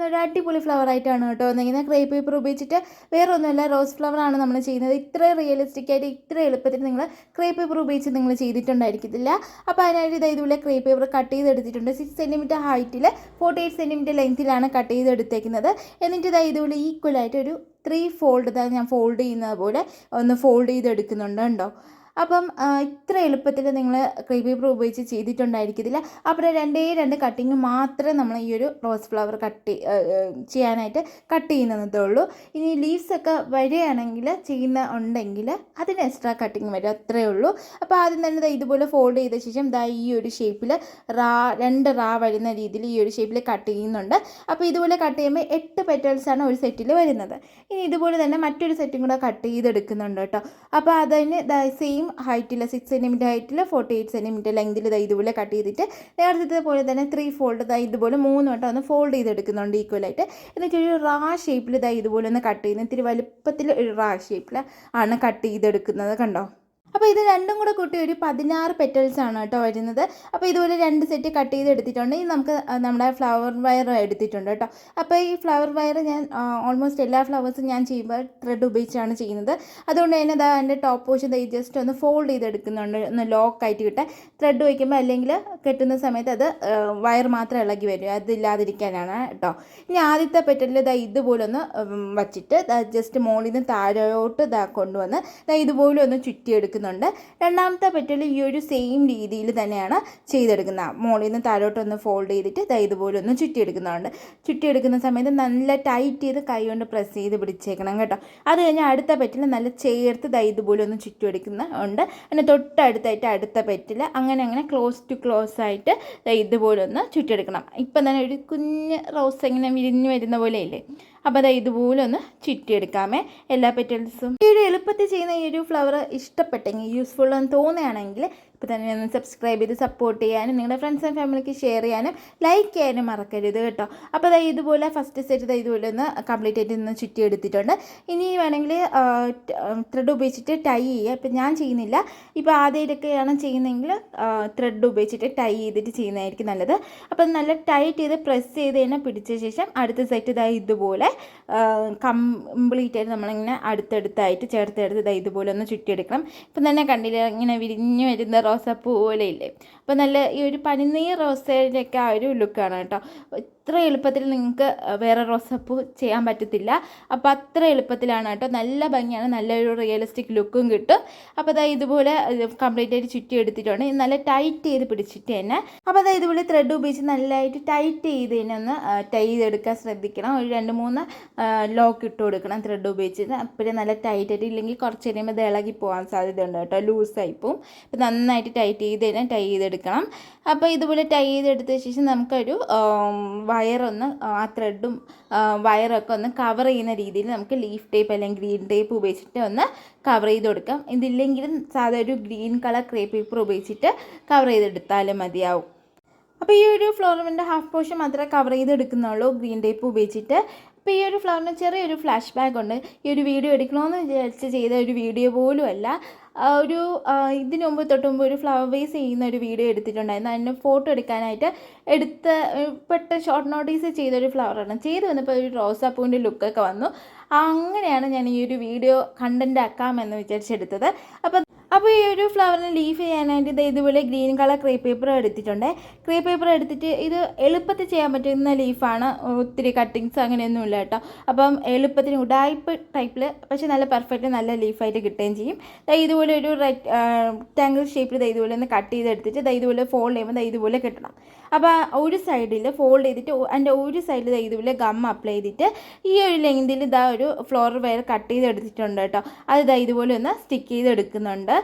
ചെയ്യുന്ന ഒരു അടിപൊളി ഫ്ലവർ ആയിട്ടാണ് കേട്ടോ വന്നിരിക്കുന്നത്. ക്രേപ്പ് പേപ്പർ ഉപയോഗിച്ചിട്ട് വേറെ ഒന്നുമല്ല, റോസ് ഫ്ലവർ ആണ് നമ്മൾ ചെയ്യുന്നത്. ഇത്ര റിയലിസ്റ്റിക് ആയിട്ട് ഇത്ര എളുപ്പത്തിൽ നിങ്ങൾ ക്രേപ്പ് പേപ്പർ ഉപയോഗിച്ച് നിങ്ങൾ ചെയ്തിട്ടുണ്ടായിരിക്കത്തില്ല. അപ്പോൾ അതിനായിട്ട് ഇതുപോലെ ക്രേപ്പ് പേപ്പർ കട്ട് ചെയ്തെടുത്തിട്ടുണ്ട്. 6 സെൻറ്റിമീറ്റർ ഹൈറ്റിൽ 48 സെൻറ്റിമീറ്റർ ലെങ്ത്തിലാണ് കട്ട് ചെയ്തെടുത്തേക്കുന്നത്. എന്നിട്ട് ഇതുപോലെ ഈക്വലായിട്ട് ഒരു 3 ഫോൾഡ് ഞാൻ ഫോൾഡ് ചെയ്യുന്നത് പോലെ ഒന്ന് ഫോൾഡ് ചെയ്തെടുക്കുന്നുണ്ട് കേട്ടോ. അപ്പം ഇത്ര എളുപ്പത്തിൽ നിങ്ങൾ ക്രേപ്പ് പേപ്പർ ഉപയോഗിച്ച് ചെയ്തിട്ടുണ്ടായിരിക്കത്തില്ല. അപ്പോൾ രണ്ട് കട്ടിങ് മാത്രമേ നമ്മൾ ഈ ഒരു റോസ് ഫ്ലവർ ചെയ്യാനായിട്ട് കട്ട് ചെയ്യുന്നതേ ഉള്ളൂ. ഇനി ലീവ്സൊക്കെ വരികയാണെങ്കിൽ ഉണ്ടെങ്കിൽ അതിന് എക്സ്ട്രാ കട്ടിങ് വരും, അത്രയേ ഉള്ളൂ. അപ്പോൾ ആദ്യം തന്നെ ഇതുപോലെ ഫോൾഡ് ചെയ്ത ശേഷം ഈ ഒരു ഷേപ്പിൽ 2 റാ വരുന്ന രീതിയിൽ ഈ ഒരു ഷേപ്പിൽ കട്ട് ചെയ്യുന്നുണ്ട്. അപ്പോൾ ഇതുപോലെ കട്ട് ചെയ്യുമ്പോൾ 8 പെറ്റൽസാണ് ഒരു സെറ്റിൽ വരുന്നത്. ഇനി ഇതുപോലെ തന്നെ മറ്റൊരു സെറ്റും കൂടെ കട്ട് ചെയ്തെടുക്കുന്നുണ്ട് കേട്ടോ. അപ്പോൾ അതിന് സെയിം ഹൈറ്റിൽ 6 സെൻറ്റിമീറ്റർ ഹൈറ്റിൽ 48 സെൻറ്റിമീറ്റർ ലെങ്തിൽ ഇതുപോലെ കട്ട് ചെയ്തിട്ട് നേരത്തെ പോലെ തന്നെ 3 ഫോൾഡ് ഇതുപോലെ 3 വട്ടം ഒന്ന് ഫോൾഡ് ചെയ്തെടുക്കുന്നുണ്ട് ഈക്വലായിട്ട്. എന്നിട്ട് ഒരു റാ ഷേപ്പിൽ ഇതുപോലെ ഒന്ന് കട്ട് ചെയ്യുന്നത്, ഇത്തിരി വലുപ്പത്തിൽ ഒരു റാ ഷേപ്പിൽ ആണ് കട്ട് ചെയ്തെടുക്കുന്നത് കണ്ടോ. അപ്പോൾ ഇത് രണ്ടും കൂടെ കൂട്ടി ഒരു 16 പെറ്റൽസാണ് കേട്ടോ വരുന്നത്. അപ്പോൾ ഇതുപോലെ 2 സെറ്റ് കട്ട് ചെയ്ത് എടുത്തിട്ടുണ്ട്. ഇനി നമുക്ക് നമ്മുടെ ഫ്ലവർ വയർ എടുത്തിട്ടുണ്ട് കേട്ടോ. അപ്പോൾ ഈ ഫ്ലവർ വയർ ഞാൻ ഓൾമോസ്റ്റ് എല്ലാ ഫ്ലവേഴ്സും ഞാൻ ചെയ്യുമ്പോൾ ത്രെഡ് ഉപയോഗിച്ചാണ് ചെയ്യുന്നത്. അതുകൊണ്ട് തന്നെ എൻ്റെ ടോപ്പ് പോർഷൻ ജസ്റ്റ് ഒന്ന് ഫോൾഡ് ചെയ്തെടുക്കുന്നുണ്ട്, ഒന്ന് ലോക്കായിട്ട് കിട്ടാൻ. ത്രെഡ് വയ്ക്കുമ്പോൾ അല്ലെങ്കിൽ കെട്ടുന്ന സമയത്ത് അത് വയർ മാത്രം ഇളകി വരും, അതില്ലാതിരിക്കാനാണ് കേട്ടോ. ഇനി ആദ്യത്തെ പെറ്റലിൽ ഇതുപോലെ ഒന്ന് വച്ചിട്ട് ജസ്റ്റ് മുകളിൽ നിന്ന് താഴോട്ട് കൊണ്ടുവന്ന് ഇതുപോലെ ഒന്ന് ചുറ്റിയെടുക്കുന്നുണ്ട്. രണ്ടാമത്തെ പെറ്റൽ ഈ ഒരു സെയിം രീതിയിൽ തന്നെയാണ് ചെയ്തെടുക്കുന്നത്. മുകളിൽ നിന്ന് താഴോട്ടൊന്ന് ഫോൾഡ് ചെയ്തിട്ട് ഇതുപോലെ ഒന്ന് ചുറ്റിയെടുക്കുന്ന സമയത്ത് നല്ല ടൈറ്റ് ചെയ്ത് കൈ കൊണ്ട് പ്രസ് ചെയ്ത് പിടിച്ചേക്കണം കേട്ടോ. അത് കഴിഞ്ഞാൽ അടുത്ത പെറ്റിൽ നല്ല ചേർത്ത് ഇതുപോലെ ഒന്ന് ചുറ്റിയെടുക്കുന്നുണ്ട്. പിന്നെ തൊട്ടടുത്തായിട്ട് അടുത്ത പെറ്റിൽ അങ്ങനെ ക്ലോസ് ടു ക്ലോസ് ആയിട്ട് ഇതുപോലെ ഒന്ന് ചുറ്റിയെടുക്കണം. ഇപ്പം തന്നെ ഒരു കുഞ്ഞ് റോസ് ഇങ്ങനെ വിരിഞ്ഞ് വരുന്ന പോലെ ഇല്ലേ, അപ്പോൾ ഇതുപോലെ ഒന്ന് ചുറ്റിയെടുക്കാമേ എല്ലാ പെറ്റൽസും. ഈ ഒരു എളുപ്പത്തിൽ ചെയ്യുന്ന ഈ ഒരു ഫ്ലവർ ഇഷ്ടപ്പെട്ടെങ്കിൽ, യൂസ്ഫുൾ എന്ന് തോന്നുകയാണെങ്കിൽ ഇപ്പോൾ തന്നെ ഒന്ന് സബ്സ്ക്രൈബ് ചെയ്ത് സപ്പോർട്ട് ചെയ്യാനും നിങ്ങളുടെ ഫ്രണ്ട്സ് ആൻഡ് ഫാമിലിക്ക് ഷെയർ ചെയ്യാനും ലൈക്ക് ചെയ്യാനും മറക്കരുത് കേട്ടോ. അപ്പോൾ ഇതുപോലെ ഫസ്റ്റ് സെറ്റ് ഇതുപോലെ ഒന്ന് കംപ്ലീറ്റ് ആയിട്ട് ഒന്ന് ചുറ്റിയെടുത്തിട്ടുണ്ട്. ഇനി വേണമെങ്കിൽ ത്രെഡ് ഉപയോഗിച്ചിട്ട് ടൈ ചെയ്യുക. ഇപ്പം ഞാൻ ചെയ്യുന്നില്ല. ഇപ്പോൾ ആദ്യമായിട്ടൊക്കെയാണ് ചെയ്യുന്നതെങ്കിൽ ത്രെഡ് ഉപയോഗിച്ചിട്ട് ടൈ ചെയ്തിട്ട് ചെയ്യുന്നതായിരിക്കും നല്ലത്. അപ്പം നല്ല ടൈറ്റ് ചെയ്ത് പ്രസ് ചെയ്ത് തന്നെ പിടിച്ച ശേഷം അടുത്ത സെറ്റ് ഇതുപോലെ കംപ്ലീറ്റ് ആയിട്ട് നമ്മളിങ്ങനെ അടുത്തടുത്തായിട്ട് ചേർത്തെടുത്ത് ഇതുപോലെ ഒന്ന് ചുറ്റിയെടുക്കണം. ഇപ്പം തന്നെ കണ്ടില്ല, ഇങ്ങനെ വിരിഞ്ഞ് വരുന്ന റോസാപ്പൂ പോലെ ഇല്ലേ. അപ്പോൾ നല്ല ഈ ഒരു പനിനീർ റോസയുടെയൊക്കെ ആ ഒരു ലുക്കാണ് കേട്ടോ. ഇത്ര എളുപ്പത്തിൽ നിങ്ങൾക്ക് വേറെ റോസാപ്പൂ ചെയ്യാൻ പറ്റത്തില്ല. അപ്പോൾ അത്ര എളുപ്പത്തിലാണ് കേട്ടോ. നല്ല ഭംഗിയാണ്, നല്ലൊരു റിയലിസ്റ്റിക് ലുക്കും കിട്ടും. അപ്പോൾ ഇതുപോലെ കംപ്ലീറ്റ് ആയിട്ട് ചുറ്റി എടുത്തിട്ടുണ്ട്. നല്ല ടൈറ്റ് ചെയ്ത് പിടിച്ചിട്ട് തന്നെ. അപ്പോൾ ഇതുപോലെ ത്രെഡ് ഉപയോഗിച്ച് നല്ലതായിട്ട് ടൈറ്റ് ചെയ്ത് തന്നെ ഒന്ന് ടൈ ചെയ്തെടുക്കാൻ ശ്രദ്ധിക്കണം. ഒരു 2-3 ലോക്ക് ഇട്ട് കൊടുക്കണം ത്രെഡ് ഉപയോഗിച്ചിട്ട്. അപ്പോഴേ നല്ല ടൈറ്റ് ആയിട്ട്, ഇല്ലെങ്കിൽ കുറച്ച് കഴിയുമ്പോൾ ഇത് ഇളകി പോകാൻ സാധ്യതയുണ്ട് കേട്ടോ, ലൂസായി പോവും. അപ്പോൾ നന്നായിട്ട് ടൈറ്റ് ചെയ്ത് തന്നെ ടൈ ചെയ്തെടുക്കണം. അപ്പോൾ ഇതുപോലെ ടൈ ചെയ്തെടുത്ത ശേഷം നമുക്കൊരു വയറൊന്ന് ആ ത്രെഡും വയറൊക്കെ ഒന്ന് കവർ ചെയ്യുന്ന രീതിയിൽ നമുക്ക് ലീഫ് ടേപ്പ് അല്ലെങ്കിൽ ഗ്രീൻ ടേപ്പ് ഉപയോഗിച്ചിട്ട് ഒന്ന് കവർ ചെയ്ത് കൊടുക്കാം. ഇതില്ലെങ്കിലും സാധാ ഒരു ഗ്രീൻ കളർ ക്രേപ്പ് പേപ്പർ ഉപയോഗിച്ചിട്ട് കവർ ചെയ്തെടുത്താലും മതിയാവും. അപ്പോൾ ഈ ഒരു ഫ്ലോറിൻ്റെ ഹാഫ് പോർഷൻ മാത്രമേ കവർ ചെയ്തെടുക്കുന്നുള്ളൂ ഗ്രീൻ ടേപ്പ് ഉപയോഗിച്ചിട്ട്. അപ്പോൾ ഈ ഒരു ഫ്ലവറിന് ചെറിയൊരു ഫ്ലാഷ് ബാക്ക് ഉണ്ട്. ഈ ഒരു വീഡിയോ എടുക്കണമെന്ന് വിചാരിച്ച് ചെയ്ത ഒരു വീഡിയോ പോലും അല്ല. ഇതിനു മുമ്പ് ഒരു ഫ്ലവർ വേസ് ചെയ്യുന്ന ഒരു വീഡിയോ എടുത്തിട്ടുണ്ടായിരുന്നു. അതിൻ്റെ ഫോട്ടോ എടുക്കാനായിട്ട് പെട്ടെന്ന് ഷോർട്ട് നോട്ടീസ് ചെയ്തൊരു ഫ്ലവറാണ്. ചെയ്ത് വന്നപ്പോൾ ഒരു റോസാപ്പൂവിൻ്റെ ലുക്കൊക്കെ വന്നു. അങ്ങനെയാണ് ഞാൻ ഈ ഒരു വീഡിയോ കണ്ടൻ്റ് ആക്കാമെന്ന് വിചാരിച്ചെടുത്തത്. അപ്പോൾ ഈ ഒരു ഫ്ലവറിന് ലീഫ് ചെയ്യാനായിട്ട് ഇതുപോലെ ഗ്രീൻ കളർ ക്രേപ്പ് പേപ്പർ എടുത്തിട്ടുണ്ട്. ക്രേപ്പ് പേപ്പർ എടുത്തിട്ട് ഇത് എളുപ്പത്തിൽ ചെയ്യാൻ പറ്റുന്ന ലീഫാണ്, ഒത്തിരി കട്ടിങ്സ് അങ്ങനെയൊന്നും ഇല്ല കേട്ടോ. അപ്പം എളുപ്പത്തിന് ഉഡായിപ്പ് ടൈപ്പിൽ പക്ഷേ നല്ല പെർഫെക്റ്റ് നല്ല ലീഫായിട്ട് കിട്ടുകയും ചെയ്യും. ഇതുപോലെ ഒരു റെക്റ്റാങ്കിൾ ഷേപ്പിൽ ഇതുപോലെ ഒന്ന് കട്ട് ചെയ്തെടുത്തിട്ട് ഇതുപോലെ ഫോൾഡ് ചെയ്യുമ്പോൾ ഇതുപോലെ കിട്ടണം. അപ്പോൾ ഒരു സൈഡിൽ ഫോൾഡ് ചെയ്തിട്ട് അതിൻ്റെ ഒരു സൈഡിൽ ഇതുപോലെ ഗം അപ്ലൈ ചെയ്തിട്ട് ഈ ഒരു ലെങ്തിൽ ഒരു ഫ്ലോർ വയർ കട്ട് ചെയ്തെടുത്തിട്ടുണ്ട് കേട്ടോ. അത് ഇതുപോലെ ഒന്ന് സ്റ്റിക്ക് ചെയ്തെടുക്കുന്നുണ്ട്.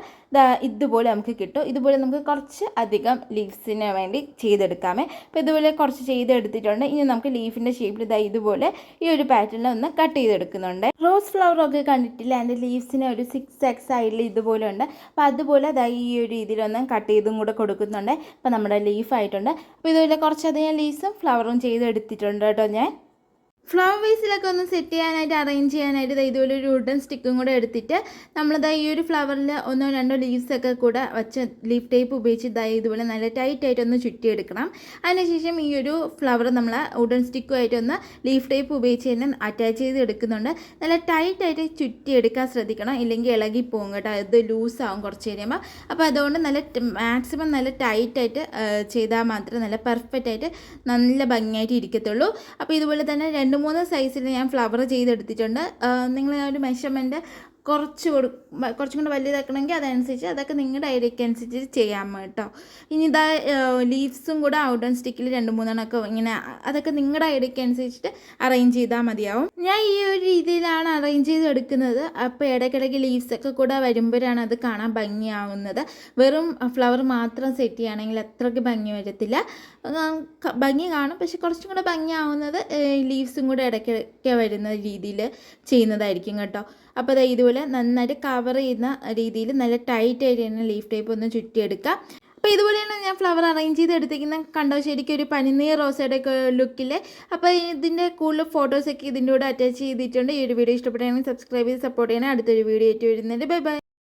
ഇതുപോലെ നമുക്ക് കിട്ടും. ഇതുപോലെ നമുക്ക് കുറച്ച് അധികം ലീവ്സിന് വേണ്ടി ചെയ്തെടുക്കാമേ. അപ്പോൾ ഇതുപോലെ കുറച്ച് ചെയ്തെടുത്തിട്ടുണ്ട്. ഇനി നമുക്ക് ലീഫിൻ്റെ ഷേപ്പിൽ ഇതുപോലെ ഈ ഒരു പാറ്റേണിൽ ഒന്ന് കട്ട് ചെയ്തെടുക്കുന്നുണ്ട്. റോസ് ഫ്ലവറൊക്കെ കണ്ടിട്ടില്ല, അതിൻ്റെ ലീവ്സിന് ഒരു 6 സൈഡിൽ ഇതുപോലെ ഉണ്ട്. അപ്പോൾ അതുപോലെ ഈ ഒരു രീതിയിലൊന്ന് കട്ട് ചെയ്തും കൂടെ കൊടുക്കുന്നുണ്ട്. അപ്പോൾ നമ്മുടെ ലീഫായിട്ടുണ്ട്. അപ്പോൾ ഇതുപോലെ കുറച്ചധികം ലീവ്സും ഫ്ലവറും ചെയ്തെടുത്തിട്ടുണ്ട് കേട്ടോ ഞാൻ. ഫ്ലവർ വേസിലൊക്കെ ഒന്ന് സെറ്റ് ചെയ്യാനായിട്ട് അറേഞ്ച് ചെയ്യാനായിട്ട് ഇതുപോലെ ഒരു വുഡൻ സ്റ്റിക്കും കൂടെ എടുത്തിട്ട് നമ്മളിതാ ഈ ഒരു ഫ്ലവറിൽ 1-2 ലീവ്സൊക്കെ കൂടെ വെച്ച് ലീഫ് ടേപ്പ് ഉപയോഗിച്ച് ഇതുപോലെ നല്ല ടൈറ്റായിട്ടൊന്ന് ചുറ്റിയെടുക്കണം. അതിനുശേഷം ഈ ഒരു ഫ്ലവർ നമ്മൾ വുഡൻ സ്റ്റിക്കുമായിട്ടൊന്ന് ലീഫ് ടേപ്പ് ഉപയോഗിച്ച് തന്നെ അറ്റാച്ച് ചെയ്ത് എടുക്കുന്നുണ്ട്. നല്ല ടൈറ്റായിട്ട് ചുറ്റിയെടുക്കാൻ ശ്രദ്ധിക്കണം, ഇല്ലെങ്കിൽ ഇളകിപ്പോകും കേട്ടോ, ഇത് ലൂസാവും കുറച്ച് കഴിയുമ്പോൾ. അപ്പോൾ അതുകൊണ്ട് നല്ല മാക്സിമം നല്ല ടൈറ്റായിട്ട് ചെയ്താൽ മാത്രമേ നല്ല പെർഫെക്റ്റായിട്ട് നല്ല ഭംഗിയായിട്ട് ഇരിക്കത്തുള്ളൂ. അപ്പോൾ ഇതുപോലെ തന്നെ 2-3 സൈസിൽ ഞാൻ ഫ്ലവർ ചെയ്തെടുത്തിട്ടുണ്ട്. നിങ്ങൾ ആ ഒരു മെഷർമെൻറ്റ് കുറച്ചും കൂടെ വലുതാക്കണമെങ്കിൽ അതനുസരിച്ച് അതൊക്കെ നിങ്ങളുടെ ഐഡിയയ്ക്ക് അനുസരിച്ച് ചെയ്യാം കേട്ടോ. ഇനി ഇതാ ലീവ്സും കൂടെ ഔട്ട് ആൻഡ് സ്റ്റിക്കിൽ 2-3 ഇങ്ങനെ അതൊക്കെ നിങ്ങളുടെ ഐഡിയയ്ക്ക് അനുസരിച്ചിട്ട് അറേഞ്ച് ചെയ്താൽ മതിയാവും. ഞാൻ ഈ ഒരു രീതിയിലാണ് അറേഞ്ച് ചെയ്ത് എടുക്കുന്നത്. അപ്പോൾ ഇടയ്ക്കിടയ്ക്ക് ലീവ്സൊക്കെ കൂടെ വരുമ്പോഴാണ് അത് കാണാൻ ഭംഗിയാവുന്നത്. വെറും ഫ്ലവർ മാത്രം സെറ്റ് ചെയ്യുകയാണെങ്കിൽ അത്രയ്ക്ക് ഭംഗി വരത്തില്ല. ഭംഗി കാണും, പക്ഷെ കുറച്ചും കൂടെ ഭംഗിയാവുന്നത് ലീവ്സും കൂടെ ഇടയ്ക്കൊക്കെ വരുന്ന രീതിയിൽ ചെയ്യുന്നതായിരിക്കും കേട്ടോ. അപ്പോൾ അത് ഇതുപോലെ നന്നായിട്ട് കവർ ചെയ്യുന്ന രീതിയിൽ നല്ല ടൈറ്റായിട്ട് തന്നെ ലീഫ് ടേപ്പ് ഒന്ന് ചുറ്റിയെടുക്കുക. അപ്പോൾ ഇതുപോലെയാണ് ഞാൻ ഫ്ലവർ അറേഞ്ച് ചെയ്ത് എടുത്തിരിക്കുന്നത്. കണ്ടോ, ശരിക്കും ഒരു പനിനീർ റോസയുടെ ഒക്കെ ലുക്കിൽ. അപ്പോൾ ഇതിൻ്റെ കൂടുതൽ ഫോട്ടോസൊക്കെ ഇതിൻ്റെ കൂടെ അറ്റാച്ച് ചെയ്തിട്ടുണ്ട്. ഈ ഒരു വീഡിയോ ഇഷ്ടപ്പെടുകയാണെങ്കിൽ സബ്സ്ക്രൈബ് ചെയ്ത് സപ്പോർട്ട് ചെയ്യണേ. അടുത്തൊരു വീഡിയോ ആയിട്ട് വരുന്നുണ്ട്. Bye bye.